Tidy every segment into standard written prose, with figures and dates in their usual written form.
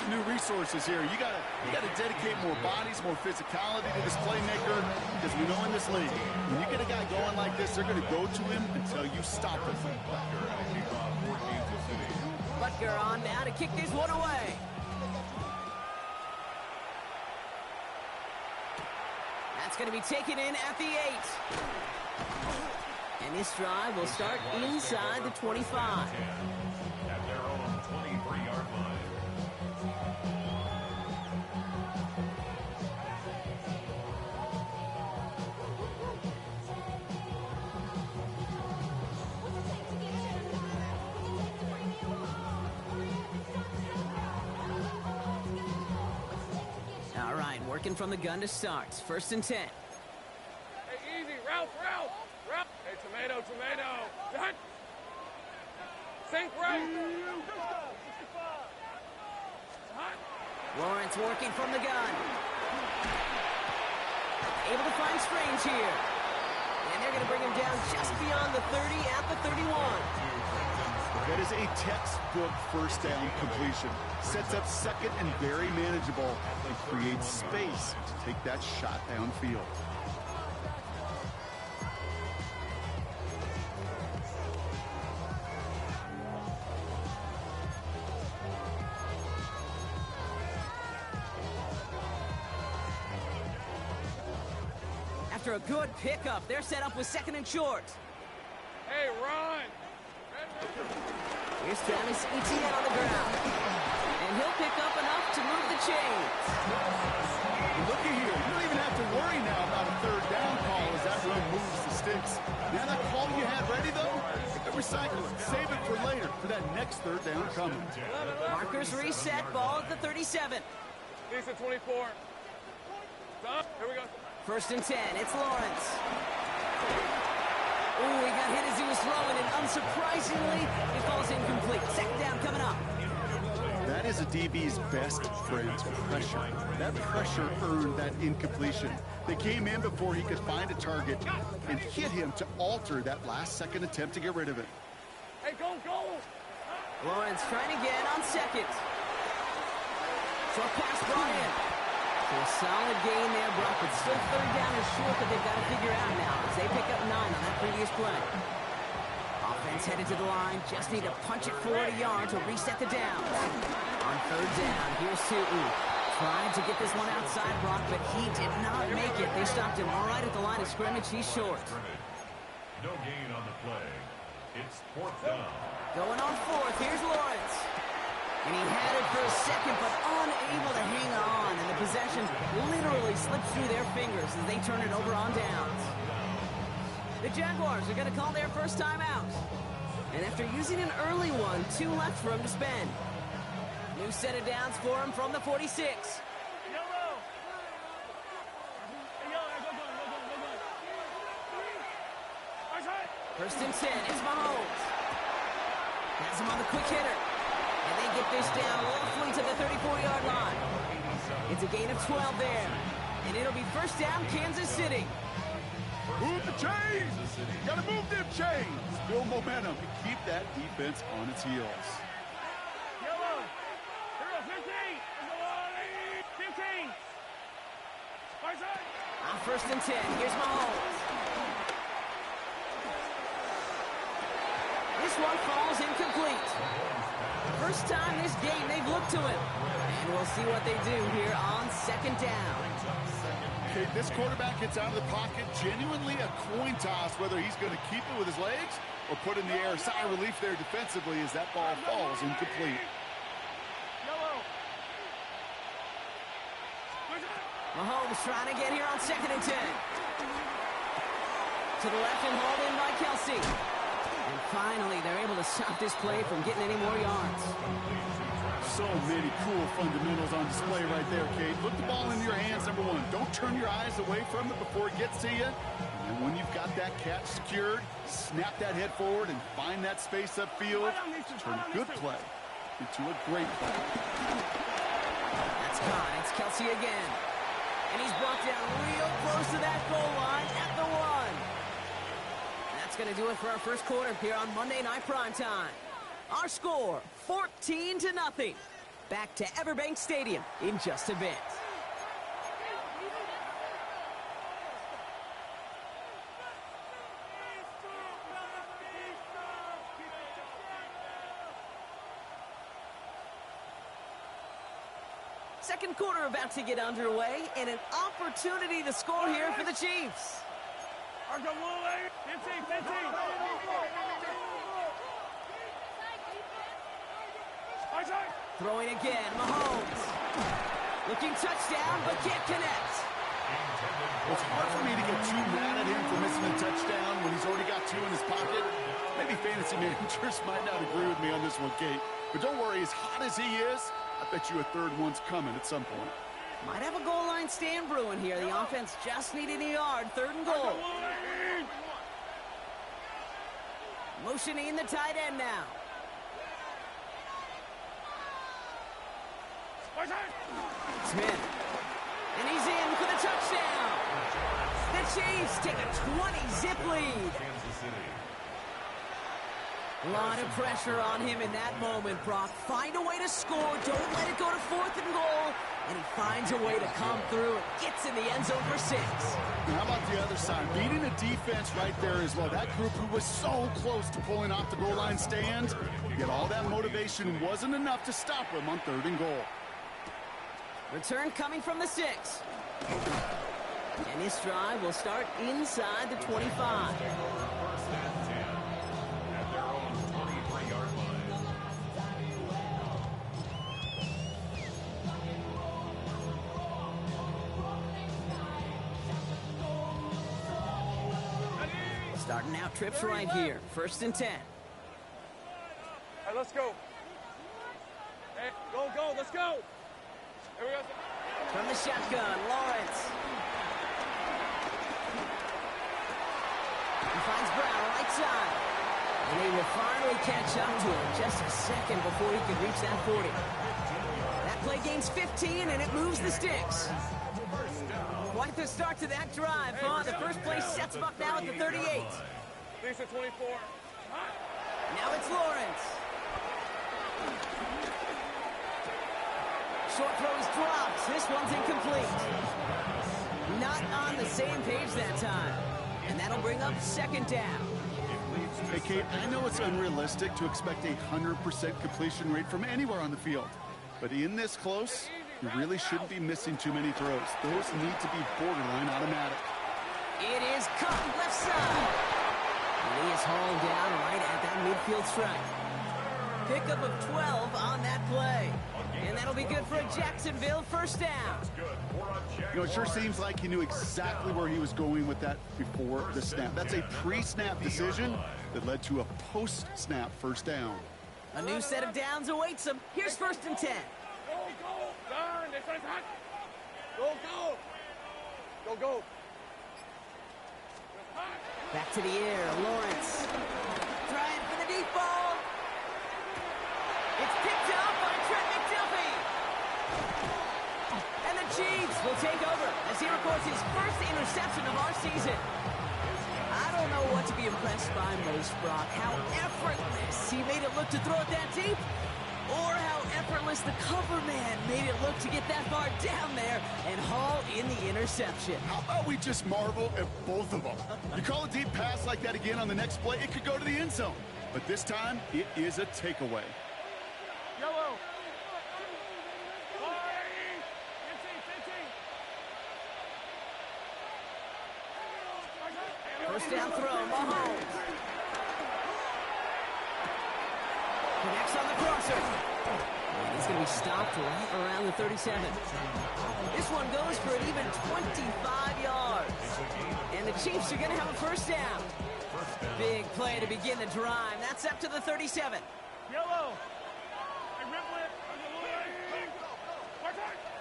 some new resources here. You gotta dedicate more bodies, more physicality to this playmaker, because we know in this league, when you get a guy going like this, they're going to go to him until you stop him. Butker on now to kick this one away. That's going to be taken in at the 8. And this drive will start inside the 25. At their own 23-yard line. All right, working from the gun to start. 1st and 10. Hey, easy. Route. Hey, tomato. Done. Sink right. Lawrence working from the gun. Able to find Strange here. And they're going to bring him down just beyond the 30 at the 31. That is a textbook first down completion. Sets up second and very manageable and creates space to take that shot downfield. After a good pickup, they're set up with 2nd and short. Hey, run. Here's Travis Etienne on the ground. And he'll pick up enough to move the chains. Look at here. You don't even have to worry now about a 3rd down call as that run moves the sticks. Now that call you had ready, though, recycle it. Save it for later for that next 3rd down coming. Markers reset. Ball at the 37. Lisa 24. Stop. Here we go. 1st and 10. It's Lawrence. Ooh, he got hit as he was throwing, and unsurprisingly, it falls incomplete. 2nd down coming up. That is a DB's best friend, pressure. That pressure earned that incompletion. They came in before he could find a target and hit him to alter that last-second attempt to get rid of it. Hey, go. Lawrence trying again on 2nd. Short pass brought in. So a solid gain there, Brock, but still 3rd down is short that they've got to figure out now as they pick up 9 on that previous play. Offense headed to the line, just need to punch it 40 yards to reset the down. On 3rd down, here's Sutton. Tried to get this one outside, Brock, but he did not make it. They stopped him all right at the line of scrimmage. He's short. No gain on the play. It's 4th down. Going on 4th, here's Lawrence. And he had it for a second, but unable to hang on. And the possession literally slipped through their fingers as they turn it over on downs. The Jaguars are going to call their first time out. And after using an early one, 2 left for him to spend. New set of downs for him from the 46. First and 10 is Mahomes. Has him on the quick hitter. And they get this down roughly to the 34-yard line. It's a gain of 12 there. And it'll be 1st down, Kansas City. Move the chains! Gotta move them chains! Build momentum and keep that defense on its heels. Yellow. Here 15. 15. On 1st and 10, here's Mahomes. This one falls incomplete. First time this game they've looked to him. And we'll see what they do here on 2nd down. Okay, this quarterback gets out of the pocket, genuinely a coin toss whether he's going to keep it with his legs or put in the air. Sigh of relief there defensively as that ball falls incomplete. Mahomes trying to get here on 2nd and 10. To the left and hauled in by Kelsey. And finally, they're able to stop this play from getting any more yards. So many cool fundamentals on display right there, Kate. Put the ball in your hands, number one. Don't turn your eyes away from it before it gets to you. And when you've got that catch secured, snap that head forward and find that space upfield. Turn a good play into a great play. That's gone. It's Kelsey again. And he's brought down real close to that goal line at the 1. That's going to do it for our first quarter here on Monday Night Primetime. Our score, 14-0. Back to Everbank Stadium in just a bit. Second quarter about to get underway, and an opportunity to score here for the Chiefs. Throwing again, Mahomes. Looking touchdown, but can't connect. It's hard for me to get too mad at him for missing a touchdown when he's already got two in his pocket. Maybe fantasy managers might not agree with me on this one, Kate. But don't worry, as hot as he is, I bet you a third one's coming at some point. Might have a goal line stand brewing here. The offense just needed a yard. 3rd and goal. Motioning the tight end now. Smith. And he's in for the touchdown. The Chiefs take a 20-zip lead. A lot of pressure on him in that moment, Brock. Find a way to score. Don't let it go to 4th and goal. And he finds a way to come through and gets in the end zone for 6. And how about the other side? Beating a defense right there as well. That group who was so close to pulling off the goal line stand, yet all that motivation wasn't enough to stop him on 3rd and goal. Return coming from the 6. And this drive will start inside the 25. Starting out trips right here. 1st and 10. Hey, let's go. Hey, go, let's go. Here we go. From the shotgun, Lawrence. He finds Brown right side. And he will finally catch up to him just a second before he can reach that 40. That play gains 15, and it moves the sticks. Quite the start to that drive, huh? The first play sets him up now at the 38. Lisa 24. Now it's Lawrence. Short throws dropped. This one's incomplete. Not on the same page that time. And that'll bring up 2nd down. Hey, Kate, I know it's unrealistic to expect a 100% completion rate from anywhere on the field. But in this close, you really shouldn't be missing too many throws. Those need to be borderline automatic. It is cut left side. And he is hauled down right at that midfield strike. Pickup of 12 on that play. And that'll be good for a Jacksonville 1st down. You know, it sure seems like he knew exactly where he was going with that before the snap. That's a pre-snap decision that led to a post-snap 1st down. A new set of downs awaits him. Here's 1st and 10. Go. Back to the air, Lawrence. Trying for the deep ball. It's picked up by Trent McDuffie. And the Chiefs will take over as he records his first interception of our season. I don't know what to be impressed by most, Brock. How effortless he made it look to throw it that deep, or how effortless the cover man made it look to get that far down there and haul in the interception. How about we just marvel at both of them? You call a deep pass like that again on the next play, it could go to the end zone. But this time, it is a takeaway. Yellow. 1st down throw, Mahomes. Connects on the crosser. And he's going to be stopped right around the 37. This one goes for an even 25 yards. And the Chiefs are going to have a 1st down. Big play to begin the drive. That's up to the 37. Yellow.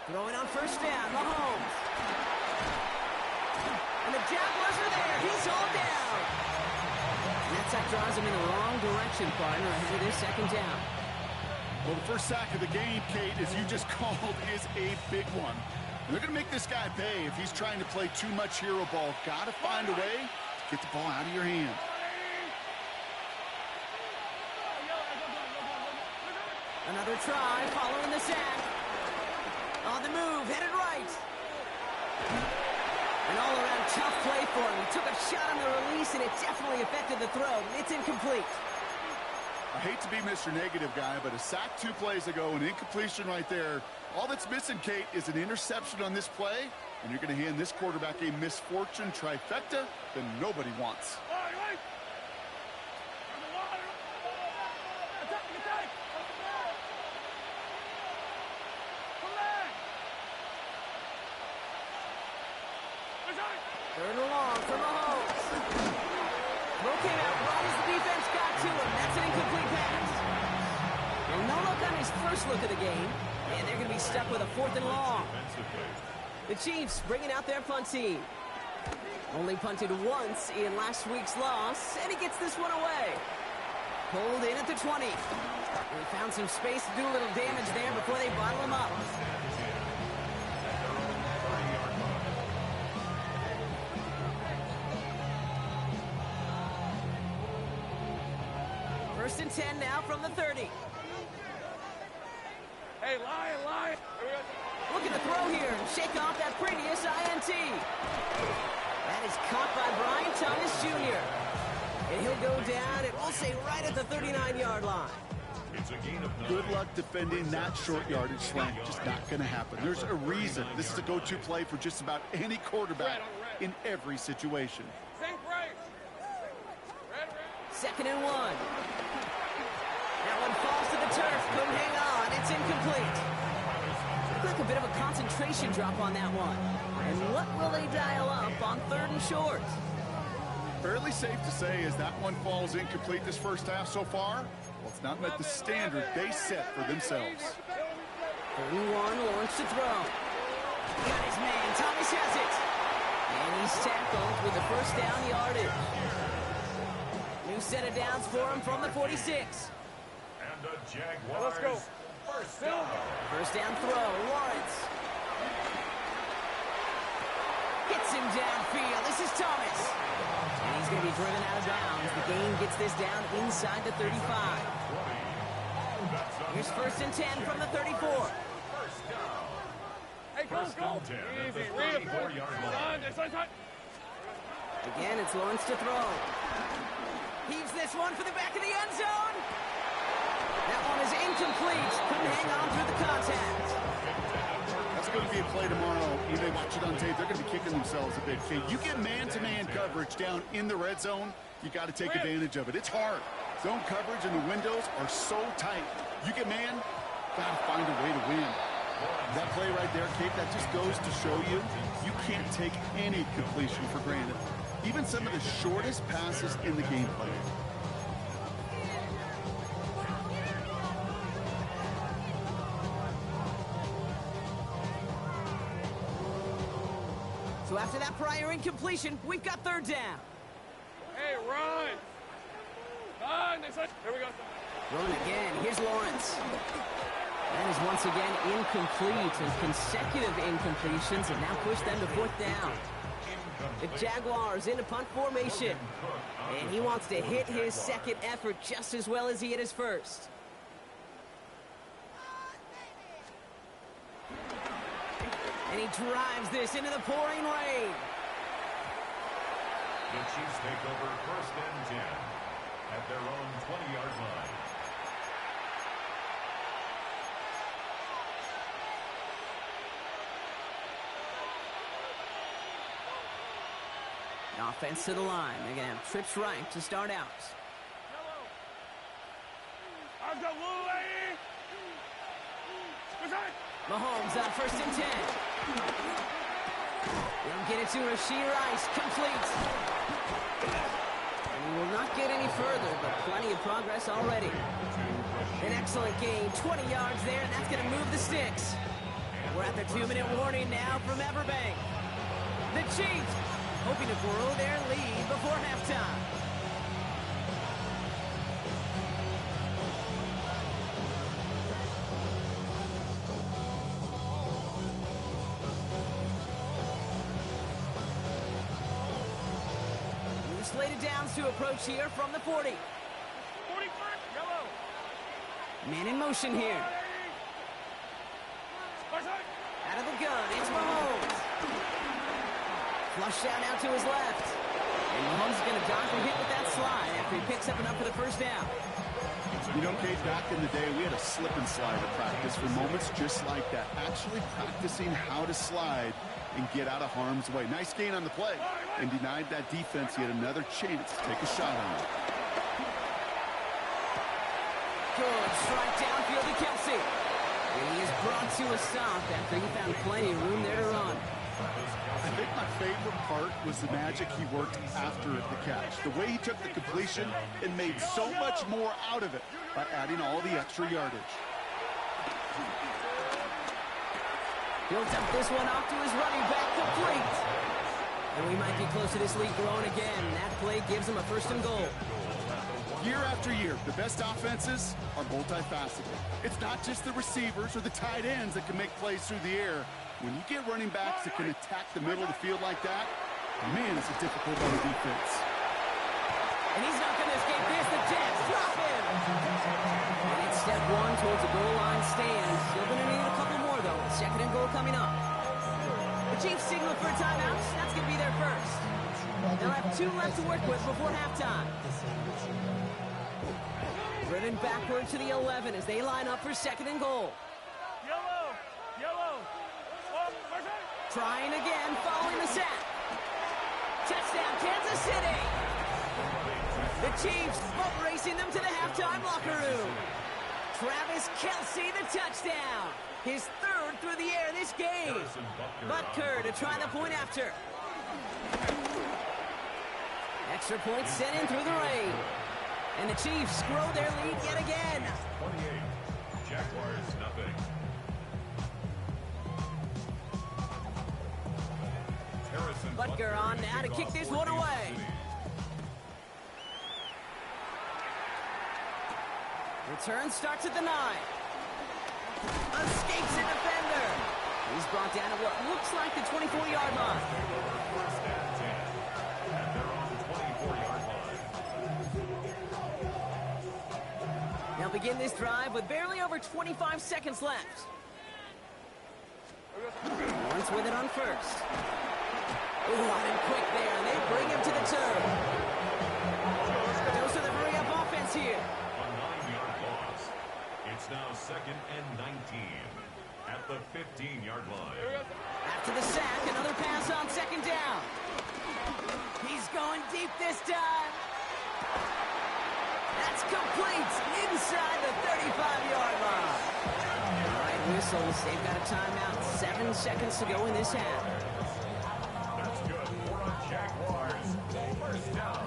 Throwing on 1st down, Mahomes. And the Jaguars are there. He's hauled down. And that draws him in the wrong direction, partner, ahead of this 2nd down. Well, the first sack of the game, Kate, as you just called, is a big one. They're going to make this guy pay if he's trying to play too much hero ball. Got to find a way to get the ball out of your hand. Another try following the sack. On the move, headed right. An all-around tough play for him. He took a shot on the release, and it definitely affected the throw. It's incomplete. I hate to be Mr. Negative guy, but a sack 2 plays ago, an incompletion right there. All that's missing, Kate, is an interception on this play, and you're going to hand this quarterback a misfortune trifecta that nobody wants. Third and long for Mahomes. Throw came out right as the defense got to him. That's an incomplete pass. And no look on his first look of the game. And they're going to be stuck with a 4th and long. The Chiefs bringing out their punt team. Only punted once in last week's loss, and he gets this one away. Pulled in at the 20. They found some space to do a little damage there before they bottle him up. First and 10 now from the 30. Hey, Lion. Looking to throw here and shake off that previous INT. That is caught by Brian Thomas Jr. And he'll go down, and we'll say right at the 39-yard line. Good luck defending that short yardage slant. Just not going to happen. There's a reason this is a go-to play for just about any quarterback in every situation. Second and 1. That one falls to the turf. Couldn't hang on. It's incomplete. Looked like a bit of a concentration drop on that one. And what will they dial up on 3rd and short? Fairly safe to say as that one falls incomplete this first half so far, well, it's not met the standard they set for themselves. 3rd and 1, Lawrence to throw. Got his man. Thomas has it. And he's tackled with the first down yardage. New set of downs for him from the 46. And the Jaguars. Let's go. First down. First down throw, Lawrence. Hits him downfield. This is Thomas. And he's going to be driven out of bounds. The game gets this down inside the 35. Here's first and 10 from the 34. Hey, go. Easy, read it. Again, it's Lawrence to throw. Heaves this one for the back of the end zone. That one is incomplete. Couldn't hang on through the contact. That's going to be a play tomorrow. You may watch it on tape. They're going to be kicking themselves a bit. Okay, you get man-to-man coverage down in the red zone, you got to take advantage of it. It's hard. Zone coverage and the windows are so tight. You get man, got to find a way to win. That play right there, Kate, that just goes to show you, you can't take any completion for granted. Even some of the shortest passes in the gameplay. So after that prior incompletion, we've got 3rd down. Hey, run. Here we go. Run again. Here's Lawrence. That is once again incomplete, and consecutive incompletions have now pushed them to 4th down. The Jaguars into punt formation. And he wants to hit his second effort just as well as he hit his first. And he drives this into the pouring rain. The Chiefs take over first and 10 at their own 20-yard line. Offense to the line. They're going to have trips right to start out. Mahomes on first and 10. They'll get it to Rashee Rice. Complete. And he will not get any further, but plenty of progress already. An excellent gain. 20 yards there, and that's going to move the sticks. We're at the 2-minute warning now from Everbank. The Chiefs hoping to grow their lead before halftime. New slated downs to approach here from the 40. 41, yellow. Man in motion here. Out of the gun, it's Mahomes. Flush out now to his left. And Mahomes is going to dodge and hit with that slide after he picks up enough for the first down. You know, Kate, back in the day, we had a slip and slide at practice for moments just like that. Actually practicing how to slide and get out of harm's way. Nice gain on the play. And denied that defense yet another chance to take a shot on it. Good strike downfield to Kelsey. And he is brought to a stop after he found plenty of room there to run. I think my favorite part was the magic he worked after the catch. The way he took the completion and made so much more out of it by adding all the extra yardage. He'll dump this one off to his running back, complete. And we might be close to this lead growing again. That play gives him a first and goal. Year after year, the best offenses are multifaceted. It's not just the receivers or the tight ends that can make plays through the air. When you get running backs that can attack the middle of the field like that, man, it's a difficult on the defense. And he's not going to escape this. The Jags drop him. And it's step one towards the goal line stand. Still going to need a couple more, though. Second and goal coming up. The Chiefs signal for a timeout. That's going to be their first. They'll have 2 left to work with before halftime. Driven backward to the 11 as they line up for second and goal. Yellow! Yellow! Oh, Trying again, following the sack. Touchdown, Kansas City! The Chiefs boat racing them to the halftime locker room. Travis Kelce, the touchdown. His 3rd through the air this game. Butker to try the point after. Extra point sent in through the rain. And the Chiefs grow their lead yet again. 28. Jaguars, nothing. Butker on now to kick this one away. Return starts at the 9. Escapes a defender. He's brought down at what looks like the 24-yard line. First and 10 at their own 24-yard line. They'll begin this drive with barely over 25 seconds left. Once with it on first. Ooh, out and quick there, and they bring him to the turf. Goes to the hurry-up offense here. A 9-yard loss. It's now 2nd and 19 at the 15-yard line. After the sack, another pass on second down. He's going deep this time. That's complete inside the 35-yard line. All right, whistles. They've got a timeout. 7 seconds to go in this half. That's good for a Jaguars. First down.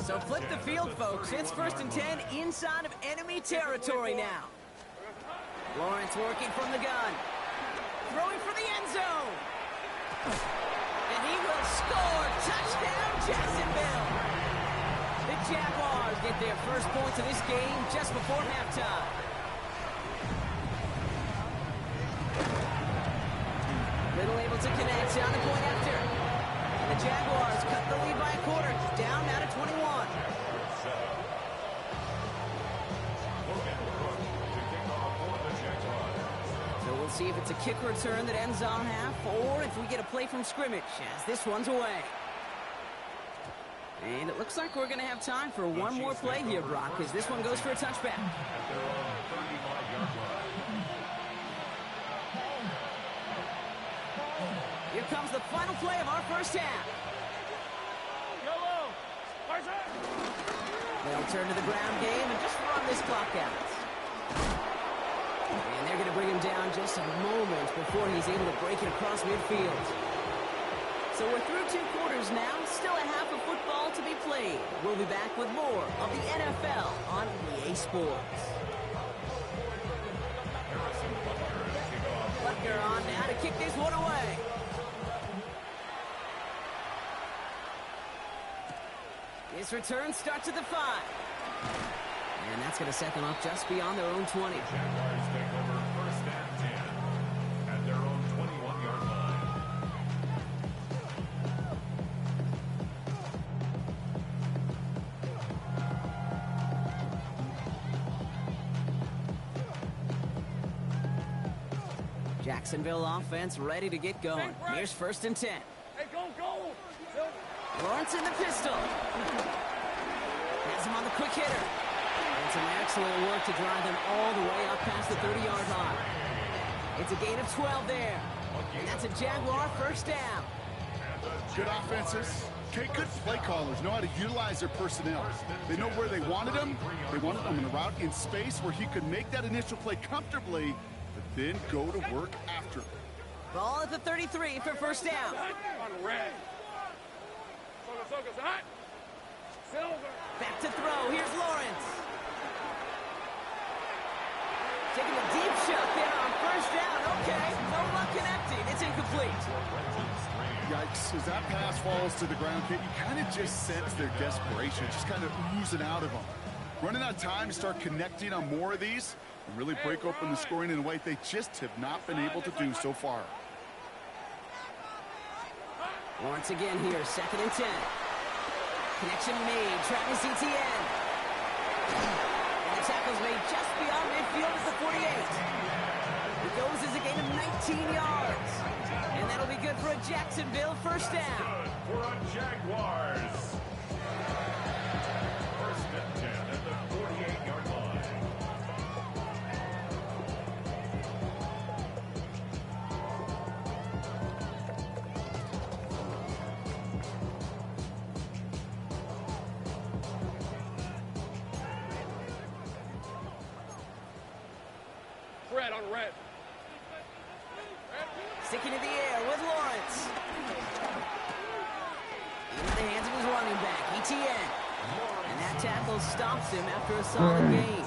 So flip the field, folks. It's 1st and 10 inside of enemy territory now. Lawrence working from the gun. Throwing for the end zone. And he will score. Touchdown, Jacksonville. The Jaguars get their first points of this game just before halftime. Little able to connect on the point after. And the Jaguars cut the lead by a quarter. Down now to 21. So we'll see if it's a kick return that ends on half, or if we get a play from scrimmage, as this one's away. And it looks like we're going to have time for one more play here, Brock, as this one goes for a touchback. Here comes the final play of our first half. Yellow! They'll turn to the ground game and just run this clock out. And they're going to bring him down just a moment before he's able to break it across midfield. So we're through 2 quarters now, still a half of football to be played. We'll be back with more of the NFL on EA Sports. Butker on now to kick this one away. His return starts at the 5. And that's going to set them up just beyond their own 20. Jaguars take over 1st and 10 at their own 21-yard line. Jacksonville offense ready to get going. Here's 1st and 10. Hey, go! Lawrence in the pistol. Has him on the quick hitter. And some excellent work to drive them all the way up past the 30-yard line. It's a gain of 12 there. And that's a Jaguar 1st down. Good offenses. Okay, good play callers know how to utilize their personnel. They know where they wanted them. They wanted them in a route in space where he could make that initial play comfortably, but then go to work after. Ball at the 33 for 1st down. On red. Silver. Back to throw. Here's Lawrence. Taking a deep shot there on 1st down. Okay, no luck connecting. It's incomplete. Yikes, as that pass falls to the ground, you kind of just sense their desperation, just kind of oozing out of them. Running out of time to start connecting on more of these and really break open the scoring in a way they just have not been able to do so far. Lawrence again here, 2nd and 10. Connection made, Travis Etienne. And the tackle's made just beyond midfield at the 48. It goes as a gain of 19 yards. And that'll be good for a Jacksonville 1st down. For a Jaguars. 1st and 10 at the 48-yard line. Red on red. Sticking in the air with Lawrence. Into the hands of his running back, Etienne. And that tackle stops him after a solid gain.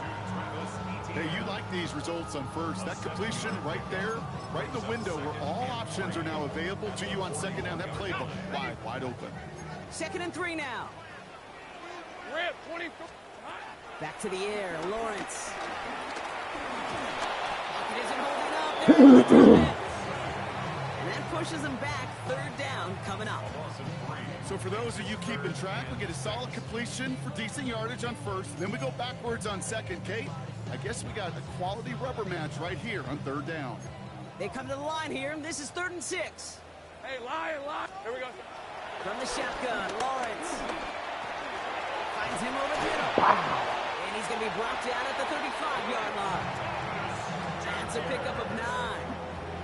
Hey, you like these results on 1st. That completion right there, right in the window where all options are now available to you on 2nd down. That playbook wide open. 2nd and 3 now. Red 24. Back to the air, Lawrence. Pocket isn't holding up. There's the defense. And that pushes him back. 3rd down coming up. So for those of you keeping track, we get a solid completion for decent yardage on 1st. Then we go backwards on 2nd, Kate. I guess we got a quality rubber match right here on 3rd down. They come to the line here. This is 3rd and 6. Hey, lie. Here we go. From the shotgun, Lawrence. Finds him over the middle. And he's going to be brought down at the 35-yard line. That's a pickup of 9.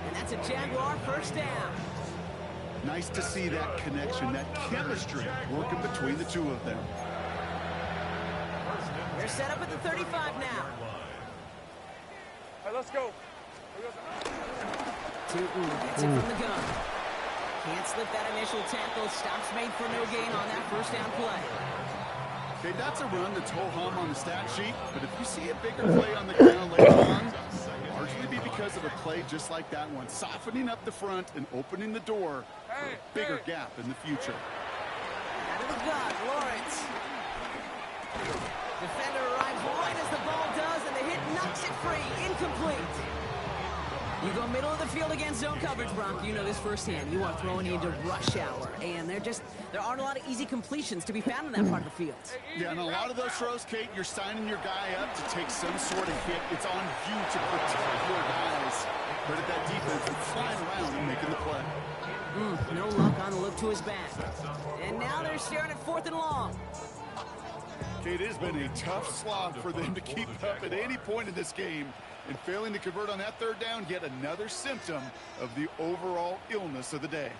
And that's a Jaguar 1st down. Nice to see that connection, that chemistry working between the two of them. They're set up at the 35 now. Hey, let's go. Tootin gets it from the gun. Can't slip that initial tackle. Stops made for no gain on that 1st down play. Okay, that's a run that's ho-hum on the stat sheet, but if you see a bigger play on the ground later on, largely be because of a play just like that one, softening up the front and opening the door for a bigger gap in the future. Out of the gun, Lawrence. Defender arrives right as the ball does, and the hit knocks it free. Incomplete. You go middle of the field against zone coverage, Bronk. You know this firsthand. You are throwing into rush hour, and there aren't a lot of easy completions to be found in that part of the field. Yeah, and a lot of those throws, Kate, you're signing your guy up to take some sort of hit. It's on you to protect your guys. Credit that defense that's flying around and making the play. No luck on the look to his back. And now they're staring at 4th and long. Kate, it has been a tough slog for them to keep up at any point in this game. And failing to convert on that 3rd down, yet another symptom of the overall illness of the day.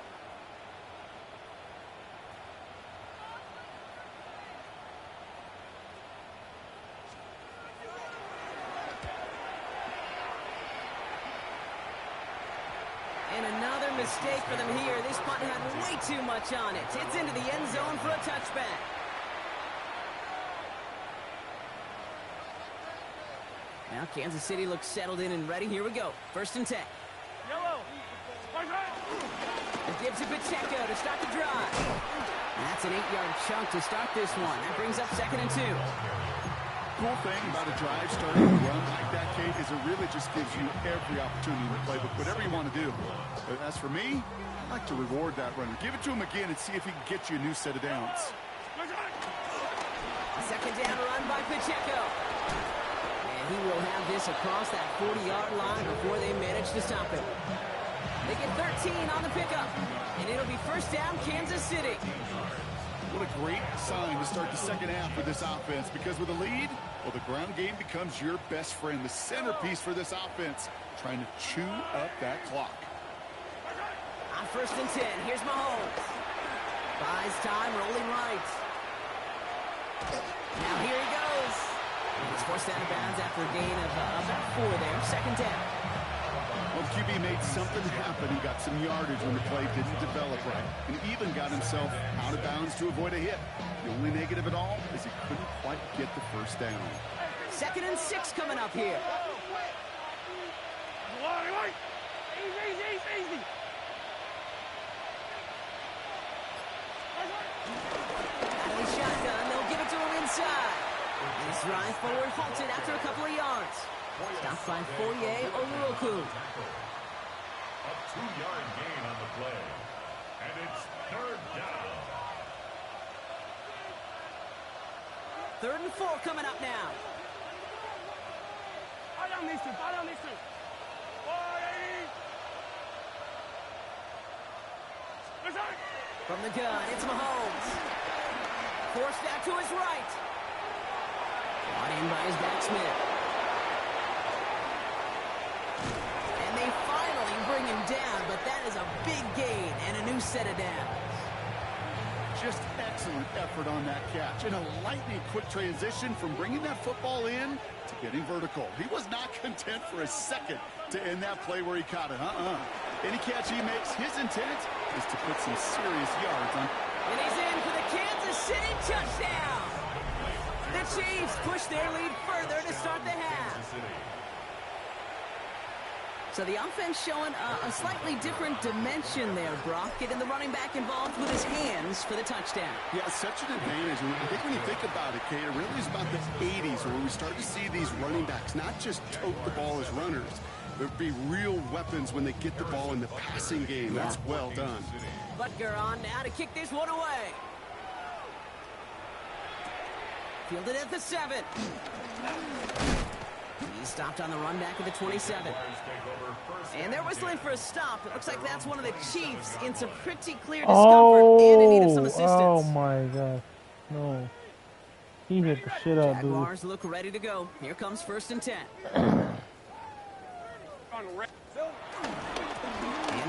And another mistake for them here. This punt had way too much on it. It's into the end zone for a touchback. Now Kansas City looks settled in and ready. Here we go. 1st and 10. Yellow. It gives it Pacheco to start the drive. And that's an 8-yard chunk to start this one. That brings up 2nd and 2. Cool thing about a drive starting to run like that, Kate, is it really just gives you every opportunity in the playbook, whatever you want to do. But as for me, I like to reward that runner. Give it to him again and see if he can get you a new set of downs. 2nd down run by Pacheco. He will have this across that 40-yard line before they manage to stop him. They get 13 on the pickup, and it'll be first down, Kansas City. What a great sign to start the second half for this offense, because with a lead, well, the ground game becomes your best friend, the centerpiece for this offense, trying to chew up that clock. On first and 10, here's Mahomes. Buys time, rolling right. Now here he goes. He's forced out of bounds after a gain of about 4 there. Second down. Well, QB made something happen. He got some yardage when the play didn't develop right, and even got himself out of bounds to avoid a hit. The only negative at all is he couldn't quite get the first down. 2nd and 6 coming up here. Easy. Out of the shotgun, they'll give it to him inside. This drive forward halted after a couple of yards. Stopped by Foye Oluoku. A 2-yard gain on the play. And it's 3rd down. 3rd and 4 coming up now. Follow these two. From the gun, it's Mahomes. Forced out to his right. Brought in by his back Smith. And they finally bring him down, but that is a big gain and a new set of downs. Just excellent effort on that catch, and a lightning quick transition from bringing that football in to getting vertical. He was not content for a second to end that play where he caught it. Any catch he makes, his intent is to put some serious yards on. And he's in for the Kansas City touchdown. The Chiefs push their lead further to start the half. So the offense showing a slightly different dimension there, Brock. Getting the running back involved with his hands for the touchdown. Yeah, such an advantage. And I think when you think about it, Kate, it really is about the 80s where we start to see these running backs not just tote the ball as runners. There'd be real weapons when they get the ball in the passing game. That's well done. Butker on now to kick this one away. Fielded at the 7. He's stopped on the run back at the 27. And they're whistling for a stop. It looks like that's one of the Chiefs in some pretty clear discomfort and in need of some assistance. Oh my God. No. He hit the shit out, dude. Jaguars look ready to go. Here comes 1st and 10. And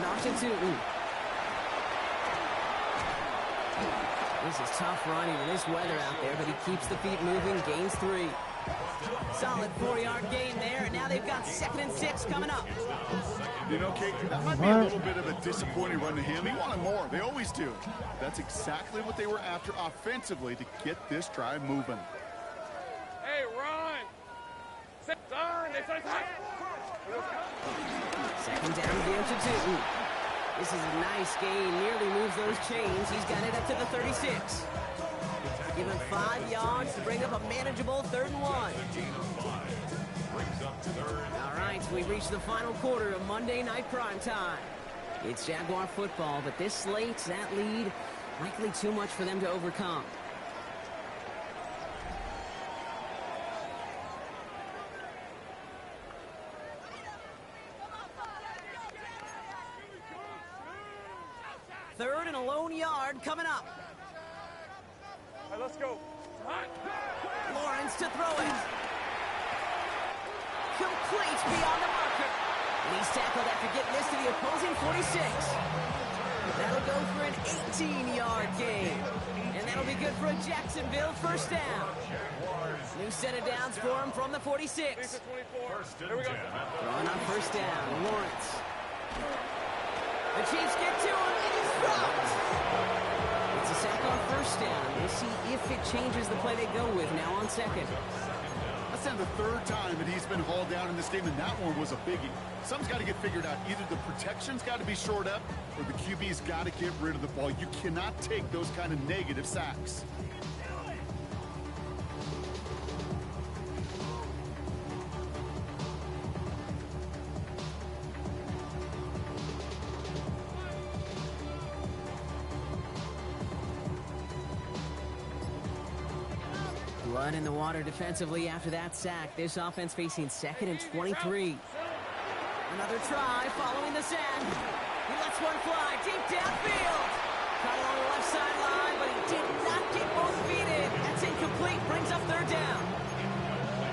off to Tootin. This is tough running in this weather out there, but he keeps the feet moving, gains 3. Solid 4-yard gain there, and now they've got 2nd and 6 coming up. You know, Kate, that might be a little bit of a disappointing run to him. He wanted more. They always do. That's exactly what they were after offensively to get this drive moving. Hey, run! Second down here to Tootin. This is a nice gain, nearly moves those chains. He's got it up to the 36. Give him 5 yards to bring up a manageable 3rd and 1. All right, so we reach the final quarter of Monday Night Prime Time. It's Jaguar football, but this slates that lead likely too much for them to overcome. Third and a lone yard coming up. All right, let's go. Lawrence to throw it. Complete beyond the marker. And he's tackled after getting this to the opposing 46. That'll go for an 18-yard gain. And that'll be good for a Jacksonville first down. New set of downs for him from the 46. Here we go. Throwing on first down, Lawrence. The Chiefs get to him, and he's dropped. It's a sack on first down. We'll see if it changes the play they go with now on 2nd. That's now the 3rd time that he's been hauled down in this game, and that one was a biggie. Something's got to get figured out. Either the protection's got to be shored up, or the QB's got to get rid of the ball. You cannot take those kind of negative sacks. Blood in the water defensively after that sack. This offense facing 2nd and 23. Another try following the sack. He lets one fly deep downfield. Caught along the left sideline, but he did not get both feet in. That's incomplete. Brings up third down.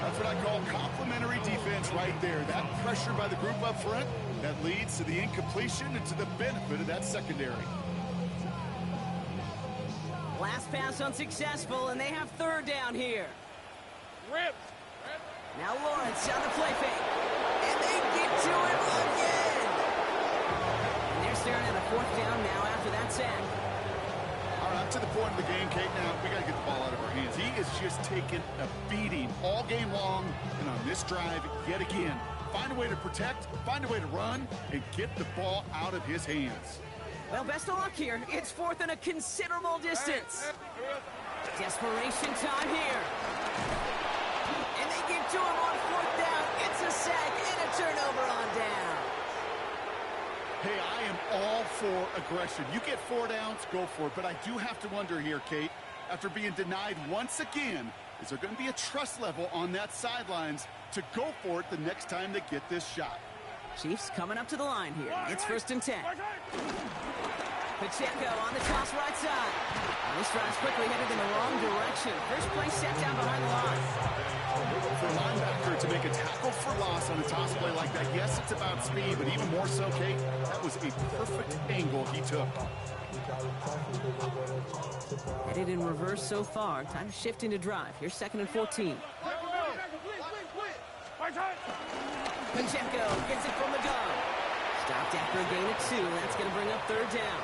That's what I call complimentary defense right there. That pressure by the group up front, that leads to the incompletion and to the benefit of that secondary. Last pass unsuccessful, and they have third down here. Rip. Now Lawrence on the play fake. And they get to him again. And they're staring at a fourth down now after that sack. All right, up to the point of the game, Kate. Now, we got to get the ball out of our hands. He is just taking a beating all game long. And on this drive, yet again, find a way to protect, find a way to run, and get the ball out of his hands. Well, best of luck here. It's fourth and a considerable distance. Desperation time here. And they get to him on fourth down. It's a sack and a turnover on down. Hey, I am all for aggression. You get 4 downs, go for it. But I do have to wonder here, Kate, after being denied once again, is there going to be a trust level on that sidelines to go for it the next time they get this shot? Chiefs coming up to the line here. It's 1st and 10. Pacheco on the toss right side. This drive's quickly headed in the wrong direction. First play set down behind the line. For a linebacker to make a tackle for loss on a toss play like that, yes, it's about speed, but even more so, Kate, that was a perfect angle he took. Headed in reverse so far. Time to shift into drive. Here's 2nd and 14. Pacheco gets it from the gun. Stopped after a gain of 2. That's going to bring up third down.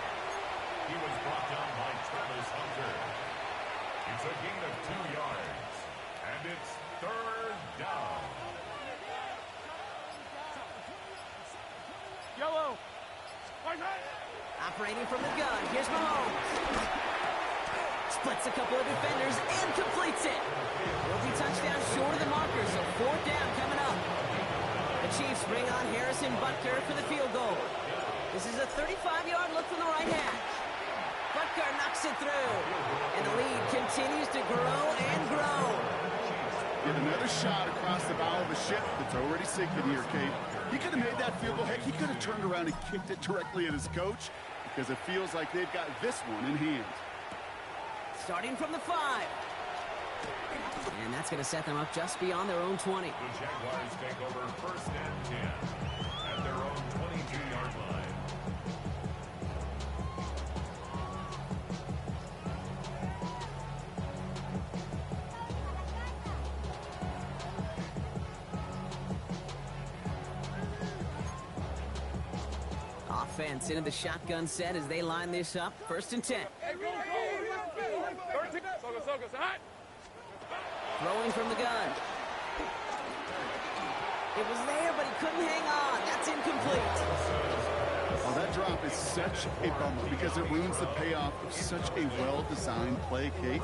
He was brought down by Travis Hunter. It's a gain of 2 yards. And it's third down. Yellow. Operating from the gun. Here's Mahomes. Splits a couple of defenders and completes it. Will be touchdown short of the marker, so fourth down coming up. The Chiefs bring on Harrison Butker for the field goal. This is a 35-yard look from the right hash. Butker knocks it through. And the lead continues to grow and grow. Get another shot across the bow of a ship that's already sinking here, Kate. He could have made that field goal. Heck, he could have turned around and kicked it directly at his coach because it feels like they've got this one in hand. Starting from the 5. And that's going to set them up just beyond their own 20. The Jaguars take over 1st and 10 at their own 22-yard line. Offense into the shotgun set as they line this up. 1st and 10. Hey, go. 13. Soga, hot. Throwing from the gun. It was there, but he couldn't hang on. That's incomplete. Oh, that drop is such a bummer because it ruins the payoff of such a well-designed play, Kate.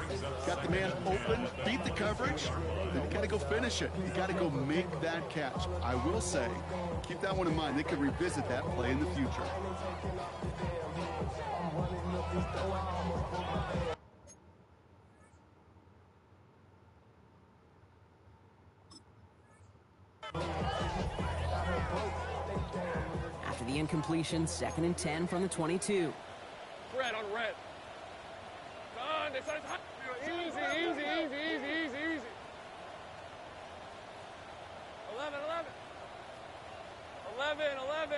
Got the man open, beat the coverage, then you got to go finish it. You got to go make that catch. I will say, keep that one in mind. They could revisit that play in the future. After the incompletion, 2nd and 10 from the 22. Red on red. Easy. 11.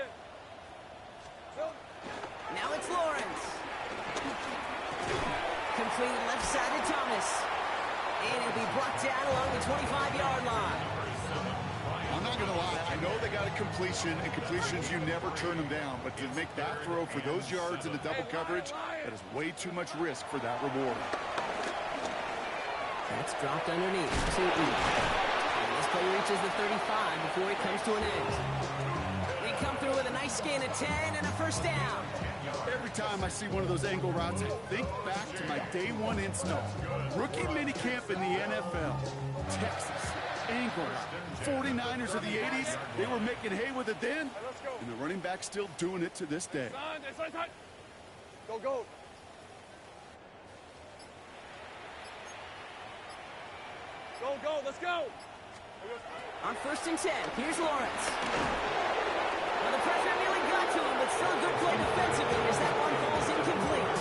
Now it's Lawrence. Completed left side to Thomas. And he'll be brought down along the 25-yard line. I'm not going to lie. I know they got a completion, and completions, you never turn them down. But to make that throw for those yards into double coverage, that is way too much risk for that reward. That's dropped underneath. 2 deep. And this play reaches the 35 before it comes to an end. They come through with a nice gain of 10 and a 1st down. Every time I see one of those angle routes, I think back to my day 1 install. Rookie minicamp in the NFL. Texas. Angle route. 49ers of the 80s, they were making hay with it then, and the running back's still doing it to this day. Go. Go, let's go. On 1st and 10, here's Lawrence. Well, the pressure nearly got to him, but still a good play defensively as that one falls incomplete.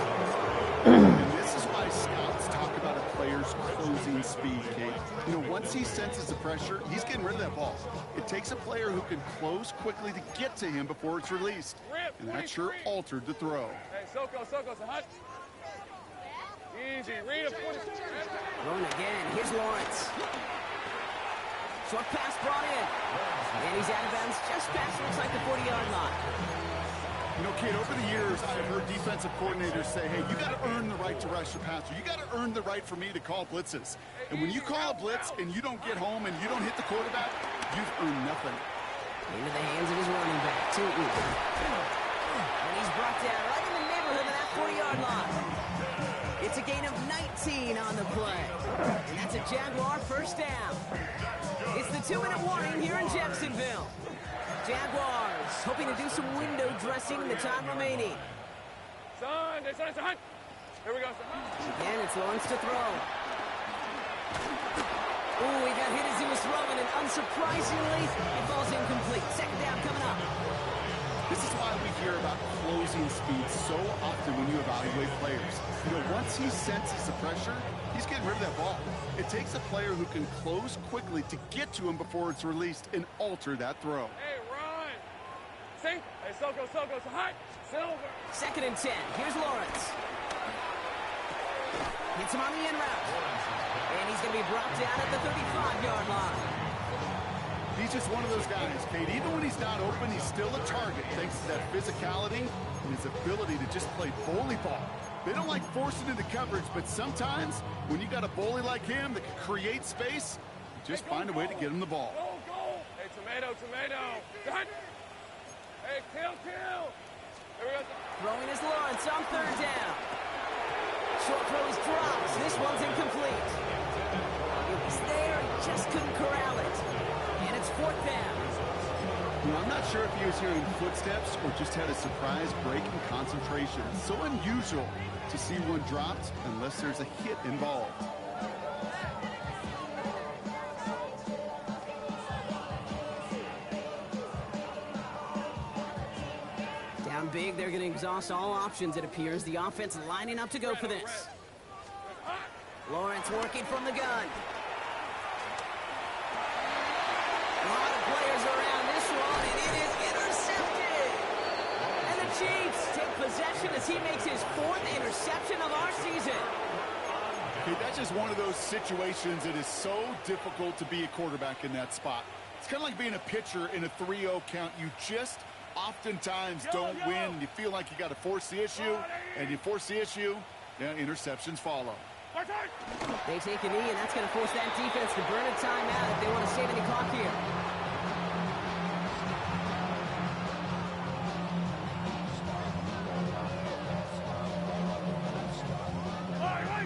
And this is why scouts talk about a player's closing speed, Kate. You know, once he senses the pressure, he's getting rid of that ball. It takes a player who can close quickly to get to him before it's released. And that sure altered the throw. Hey, Soko, it's a hut. Easy, read him. Thrown again. Here's Lawrence. Short pass brought in. And he's out of bounds just past, looks like the 40-yard line. You know, Kate, over the years, I've heard defensive coordinators say, hey, you got to earn the right to rush your passer. You got to earn the right for me to call blitzes. And when you call a blitz and you don't get home and you don't hit the quarterback, you've earned nothing. Into the hands of his running back, Tootin. And he's brought down right in the neighborhood of that 40-yard line. It's a gain of 19 on the play. And that's a Jaguar first down. It's the 2-minute warning here in Jacksonville. Jaguars hoping to do some window dressing in the time remaining. Son, it's a hunt. Here we go, son. Again, it's Lawrence to throw. Ooh, he got hit as he was throwing, and unsurprisingly, it falls incomplete. Second down coming up. This is why we hear about closing speed so often when you evaluate players. You know, once he senses the pressure, he's getting rid of that ball. It takes a player who can close quickly to get to him before it's released and alter that throw. Hey, run. Sink. Hey, Soko, it's a hut. Silver. Second and 10. Here's Lawrence. Hits him on the in route. And he's going to be brought down at the 35-yard line. He's just one of those guys, Kate. Even when he's not open, he's still a target thanks to that physicality and his ability to just play bully ball. They don't like forcing into coverage, but sometimes when you got a bully like him that can create space, you just find a way to get him the ball. Go. Hey, tomato. Hunt. Hey, kill. Here we go. Throwing is Lawrence on third down. Short throw is drops. This one's incomplete. It was there, he just couldn't corral it. And it's fourth down. You know, I'm not sure if he was hearing footsteps or just had a surprise break in concentration. It's so unusual to see one dropped unless there's a hit involved. Down big, they're going to exhaust all options, it appears. The offense lining up to go for this. Lawrence working from the gun. A lot of players around this one, and it is intercepted. And the Chiefs take possession as he makes his fourth interception of our season. Okay, that's just one of those situations that is so difficult to be a quarterback in that spot. It's kind of like being a pitcher in a 3-0 count. You just oftentimes don't win. You feel like you got to force the issue, and you force the issue, yeah, interceptions follow. They take a knee, and that's going to force that defense to burn a timeout if they want to save any clock here.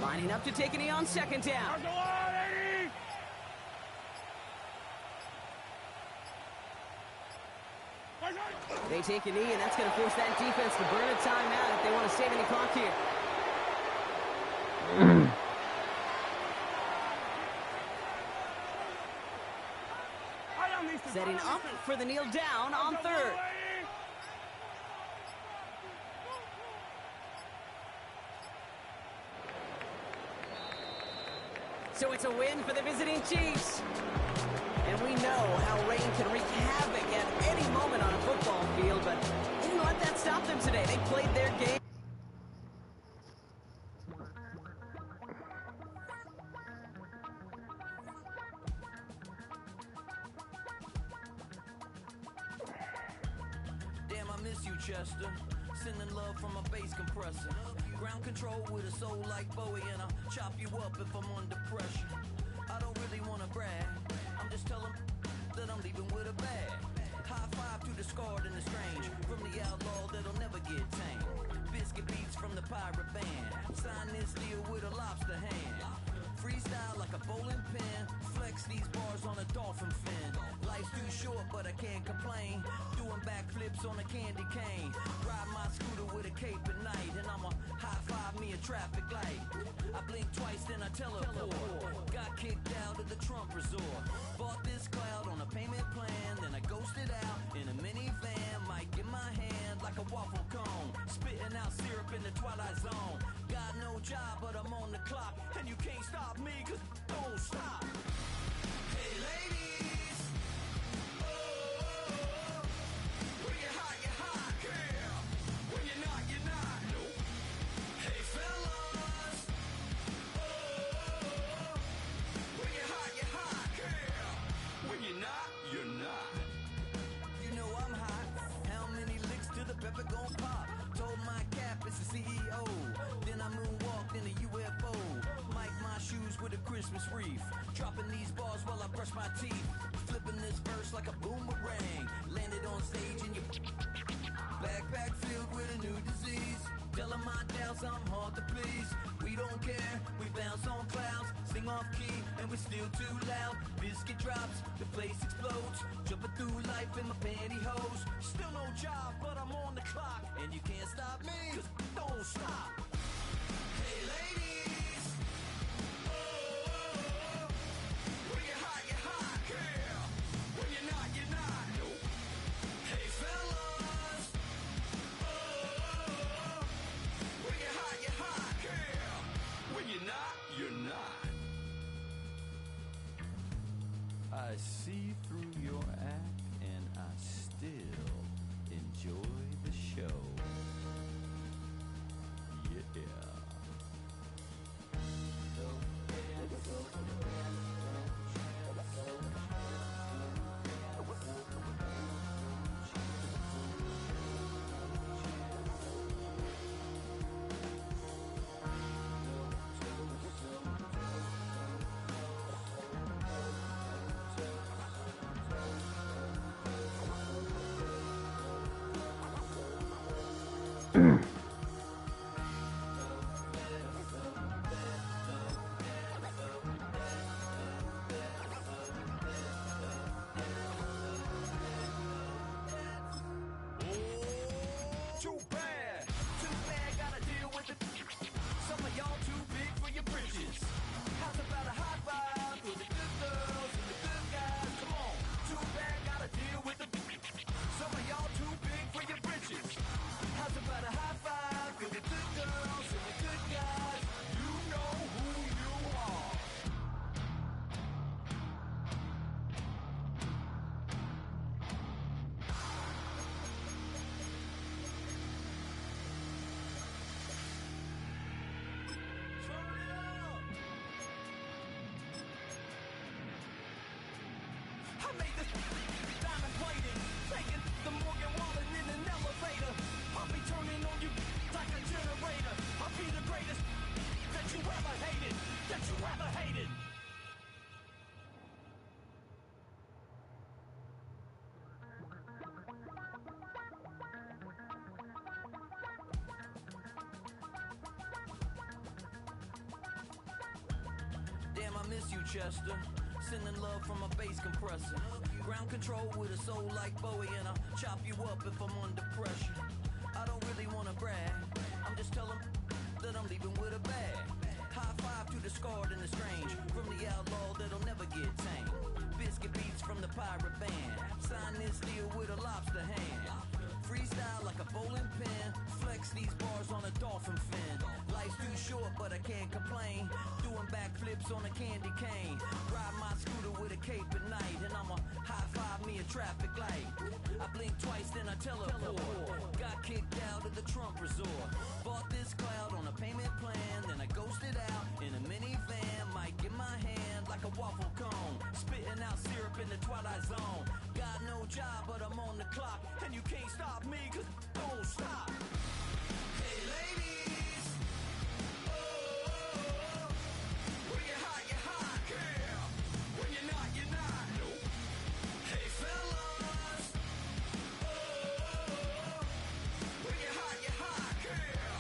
Lining up to take a knee on second down. They take a knee, and that's going to force that defense to burn a timeout if they want to save any clock here. Setting up for the kneel down on third. So it's a win for the visiting Chiefs. And we know how rain can wreak havoc at any moment on a football field, but they didn't let that stop them today. They played their game. Chester, sending love from a bass compressor. Ground control with a soul like Bowie, and I'll chop you up if I'm under pressure. I don't really want to brag, I'm just telling that I'm leaving with a bag. High five to the scarred and the strange, from the outlaw that'll never get tamed. Biscuit beats from the pirate band, sign this deal with a lobster hand. Freestyle like a bowling pin, flex these bars on a dolphin fin. Life's too short, but I can't complain. Doing backflips on a candy cane. Ride my scooter with a a cape at night, and I'ma high-five me a traffic light. I blink twice, then I teleport. Got kicked out of the Trump resort. Bought this cloud on a payment plan, then I ghosted out in a minivan. Mic in my hand like a waffle cone, spitting out syrup in the twilight zone. Got no job, but I'm on the clock, and you can't stop me, 'cause don't stop. Hey ladies, oh, when you're hot, girl. When you're not, nope. Hey fellas, oh, when you're hot, girl. When you're not, you're not. You know I'm hot. How many licks till the pepper gon' pop? Told my cap it's the CEO. Then I moonwalked in a UFO. Mic my shoes with a Christmas wreath. Dropping these bars while I brush my teeth. Flipping this verse like a boomerang. Landed on stage in your backpack filled with a new disease. Telling my doubts I'm hard to please. We don't care, we bounce on clouds. Sing off key and we're still too loud. Biscuit drops, the place explodes. Jumping through life in my pantyhose. Still no job, but I'm on the clock. And you can't stop me, 'cause don't stop. Hey ladies, oh, when you're hot, girl. When you're not, nope. Hey fellas, oh, when you're hot, girl. When you're not, you're not. I see through your act and I still enjoy the show. Yeah. Too bad, gotta deal with it. Some of y'all too big for your britches. How's about a high five for the good girls and the good guys? Come on, too bad, gotta deal with it. Some of y'all too big for your britches. How's about a high five for the good girls and the good guys? You know who you are. I made this diamond plating, taking the Morgan Wallen in an elevator. I'll be turning on you like a generator. I'll be the greatest that you ever hated. Damn, I miss you, Chester. Sending love from a bass compressor. Ground control with a soul like Bowie, and I'll chop you up if I'm under pressure. I don't really wanna brag, I'm just telling that I'm leaving with a bag. High five to the scarred and the strange, from the outlaw that'll never get tamed. Biscuit beats from the pirate band, sign this deal with a lobster hand. Freestyle like a bowling pin, flex these bars on a dolphin fin. Life's too short, but I can't complain. Doing backflips on a candy cane. Ride my scooter with a cape at night, and I'ma high-five me a traffic light. I blink twice, then I teleport. Got kicked out of the Trump resort. Bought this cloud on a payment plan, then I ghosted out in a minivan. Mic in my hand like a waffle cone, spitting out syrup in the twilight zone. Got no job, but I'm on the clock, and you can't stop me, 'cause don't stop. Hey ladies, oh, when you're hot, girl. When you're not, nope. Hey fellas, oh, when you're hot, girl.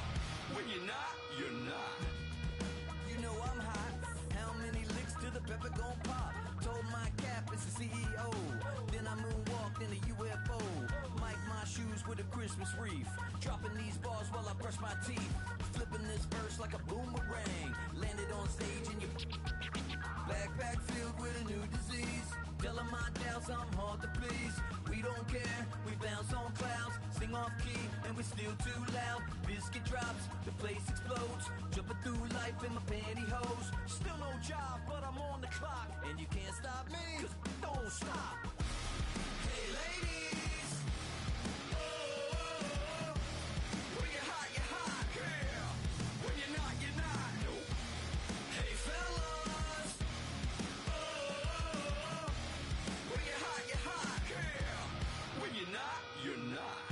When you're not, you're not. You know I'm hot. How many licks till the pepper gon' pop? Told my cap it's the CEO. Then I moonwalked in a UFO. Mic my shoes with a Christmas Christmas wreath. Dropping these bars while I brush my teeth. Flipping this verse like a boomerang. Landed on stage in your backpack filled with a new disease. Telling my doubts I'm hard to please. We don't care, we bounce on clouds. Sing off key and we're still too loud. Biscuit drops, the place explodes. Jumping through life in my pantyhose. Still no job, but I'm on the clock. And you can't stop me, 'cause don't stop. Hey ladies, oh, when you're hot, yeah. When you're not, you're not. Nope. Hey fellas, oh, when you're hot, yeah. When you're not, you're not.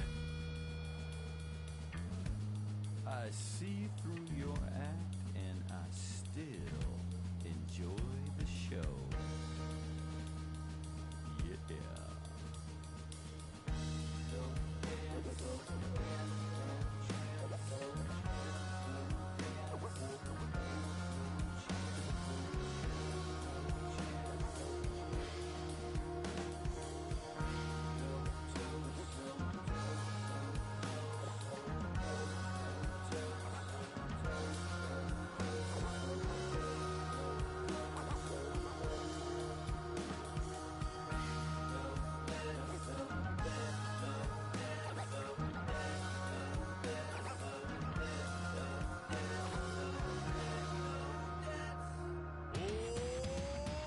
I see through your act and I still enjoy the show. Yeah.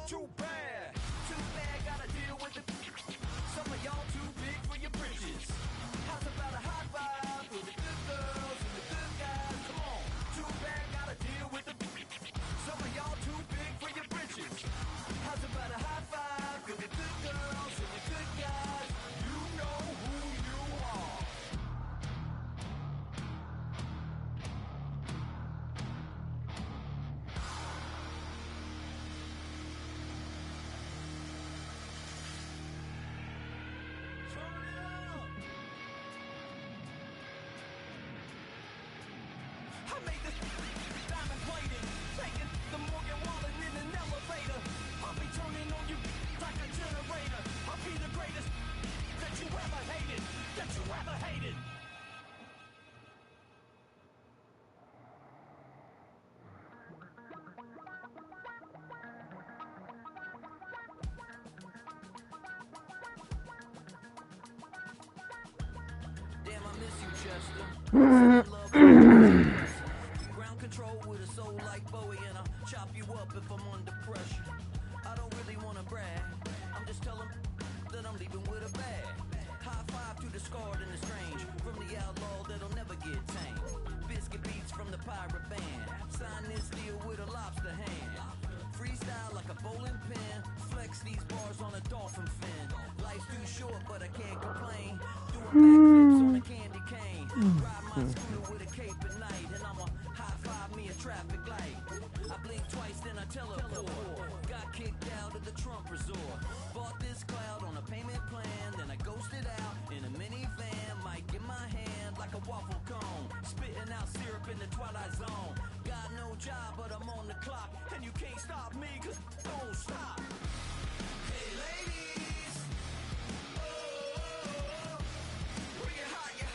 Too bad, gotta deal with it. Some of y'all too big for your britches. How's about a high five for the good girls and the good guys? Come on, too bad, gotta deal with it. Some of y'all too big for your britches. How's about a high five for the good girls and the good guys? You know who you are. I made this diamond plated, taking the Morgan Wallen in an elevator. I'll be turning on you like a generator. I'll be the greatest that you ever hated. Damn, I miss you, Chester. Ground control with a soul like Bowie, and I'll chop you up if I'm under pressure. I don't really wanna brag. I'm just telling that I'm leaving with a bag. High five to the scarred and the strange. From the outlaw that'll never get tamed. Biscuit beats from the pirate band. Sign this deal with a lobster hand. Freestyle like a bowling pin. Flex these bars on a dolphin fin. Life's too short, but I can't complain. Doing backflips on a candy cane. Ride my scooter with a cape at night, and I'ma high five me a traffic light. I blink twice, then I teleport. Got kicked out of the Trump resort. Bought this cloud on a payment plan, then I ghosted out in a minivan. Mic in my hand like a waffle cone. Spitting out syrup in the twilight zone. Got no job, but I'm on the clock, and you can't stop me, 'cause don't stop. Hey ladies, oh, when you're hot, yeah.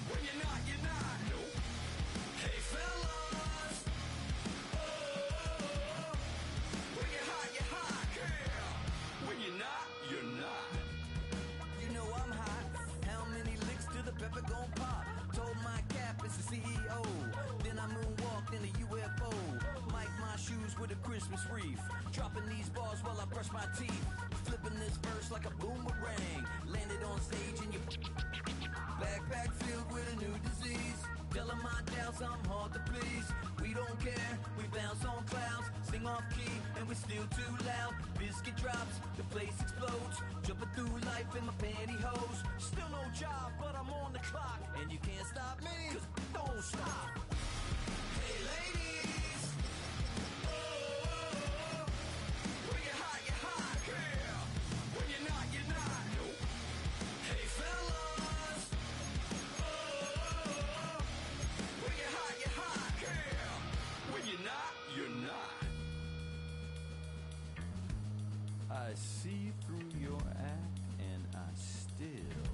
When you're not, you're not. Nope. Hey fellas, oh, when you're hot, yeah. When you're not, you're not. You know I'm hot. How many licks to the pepper gon' pop? Told my cap it's the CEO. Then I moonwalked in a UFO. Mic my shoes with a Christmas wreath. Dropping these bars while I brush my teeth. Flipping this verse like a boomerang. Landed on stage in your backpack filled with a new disease. Telling my doubts I'm hard to please. We don't care, we bounce on clouds. Sing off key and we're still too loud. Biscuit drops, the place explodes. Jumping through life in my pantyhose. Still no job, but I'm on the clock. And you can't stop me, 'cause don't stop. Hey ladies, oh, when you're hot, yeah. When you're not, you're not. Nope. Hey fellas, oh, when you're hot, yeah. When you're not, you're not. I see through your act and I still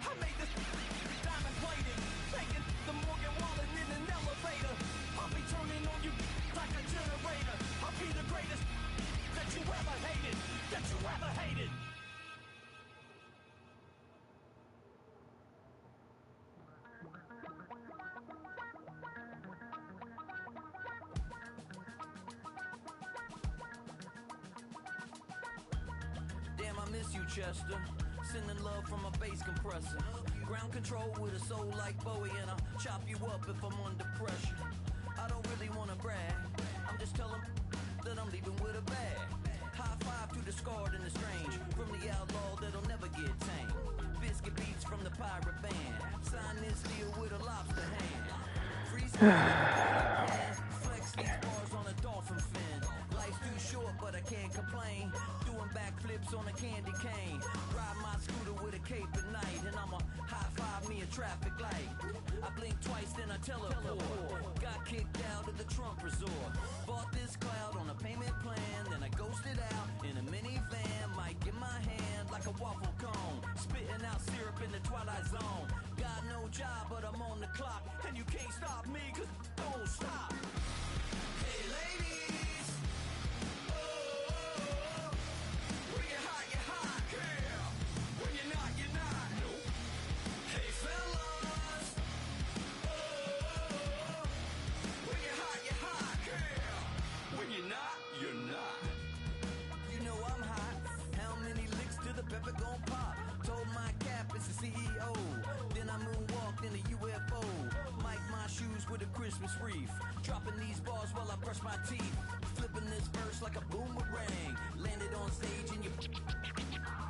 I made this diamond plated, taking the Morgan Wallen in an elevator. I'll be turning on you like a generator. I'll be the greatest that you ever hated, that you ever hated. Damn, I miss you, Chester. Sending love from a bass compressor. Ground control with a soul like Bowie, and I'll chop you up if I'm under pressure. I don't really wanna brag, I'm just telling that I'm leaving with a bag. High five to the scarred and the strange, from the outlaw that'll never get tamed. Biscuit beats from the pirate band, sign this deal with a lobster hand. Freestyle, flex these bars on a dolphin fin. Life's too short, but I can't complain. Doing backflips on a candy cane. Ride my scooter with a cape at night, and I'ma high five me a traffic light. I blink twice, then I teleport. Got kicked out of the Trump resort. Bought this cloud on a payment plan, then I ghosted out in a minivan. Might get my hand like a waffle cone, spitting out syrup in the twilight zone. Got no job, but I'm on the clock, and you can't stop me, 'cause don't stop. Hey ladies, oh, when you're hot, girl. When you're not, nope. Hey fellas, oh, when you're hot, girl. When you're not, you're not. You know I'm hot. How many licks till the pepper gon' pop? Told my cap it's the CEO. Then I moonwalked in a UFO. Mike my shoes with a Christmas wreath. Dropping these bars while I brush my teeth. Flipping this verse like a boomerang. Landed on stage in your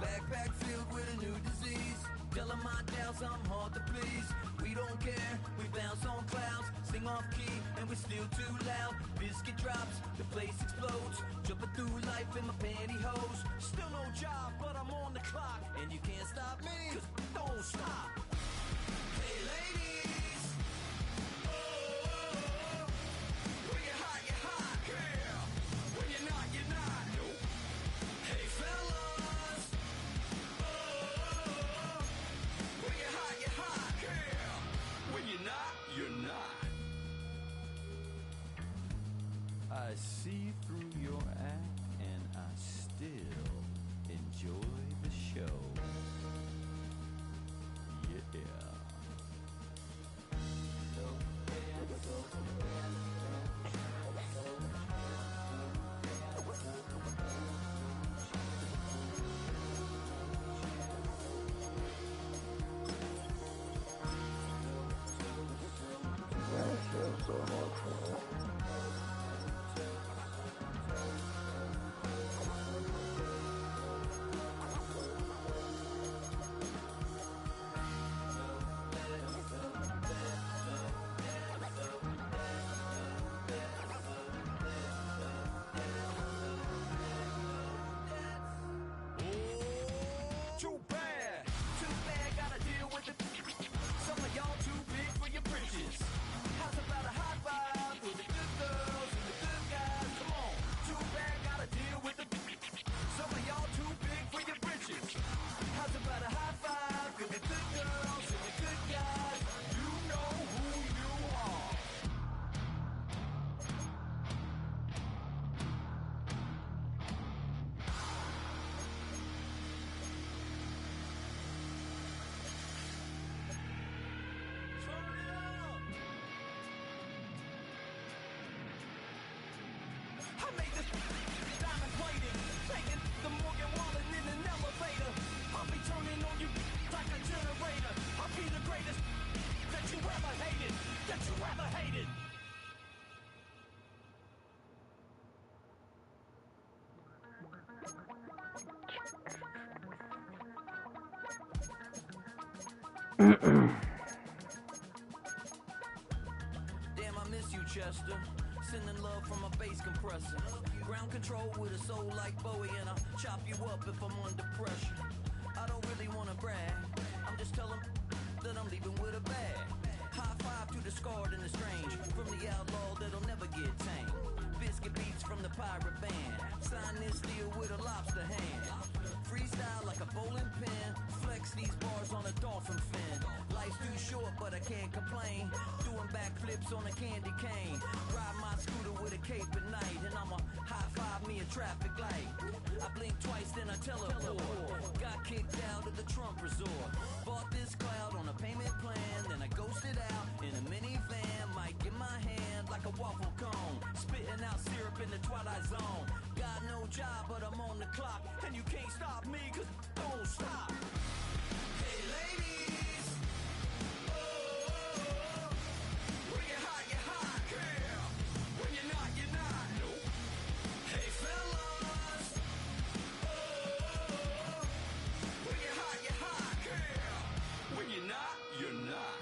backpack filled with a new disease. Telling my doubts I'm hard to please. We don't care, we bounce on clouds. Sing off key and we're still too loud. Biscuit drops, the place explodes. Jumping through life in my pantyhose. Still no job, but I'm on the clock. And you can't stop me, 'cause don't stop. Hey ladies, oh, when you're hot, girl. When you're not, nope. Hey fellas, oh, when you're hot, girl. When you're not, you're not. I see through your act and I still enjoy the show. Yeah. Too bad, gotta deal with it. Some of y'all too big for your britches. How's about a high five for the good girls and the good guys? Come on, too bad, gotta deal with it. Some of y'all too big for your britches. How's about a high five for the good girls and the good guys? You know who you are. I made this diamond plated, taking the Morgan Wallen in an elevator. I'll be turning on you like a generator. I'll be the greatest that you ever hated, that you ever hated. Damn, I miss you, Chester. Sending love from a bass compressor. Ground control with a soul like Bowie, and I'll chop you up if I'm under pressure. I don't really wanna brag, I'm just telling that I'm leaving with a bag. High five to the scarred and the strange, from the outlaw that'll never get tamed. Biscuit beats from the pirate band, sign this deal with a lobster hand. Freestyle like a bowling pin, flex these bars on a dolphin fin. can't complain. Doing backflips on a candy cane. Ride my scooter with a cape at night. And I'ma high-five me a traffic light. I blink twice, then I teleport. Got kicked out of the Trump resort. Bought this cloud on a payment plan. Then I ghosted out in a minivan. Might get my hand like a waffle cone. Spitting out syrup in the twilight zone. Got no job, but I'm on the clock. And you can't stop me, cause I won't stop. Hey ladies, oh, when you're hot, girl. When you're not, nope. Hey fellas, oh, when you're hot, girl. When you're not, you're not.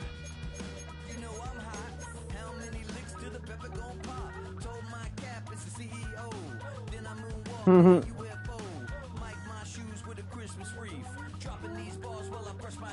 You know I'm hot. How many licks till the pepper gon' pop? Told my cap it's the CEO. Then I moonwalk UFO. Mike my shoes with a Christmas wreath. Dropping these balls while I brush my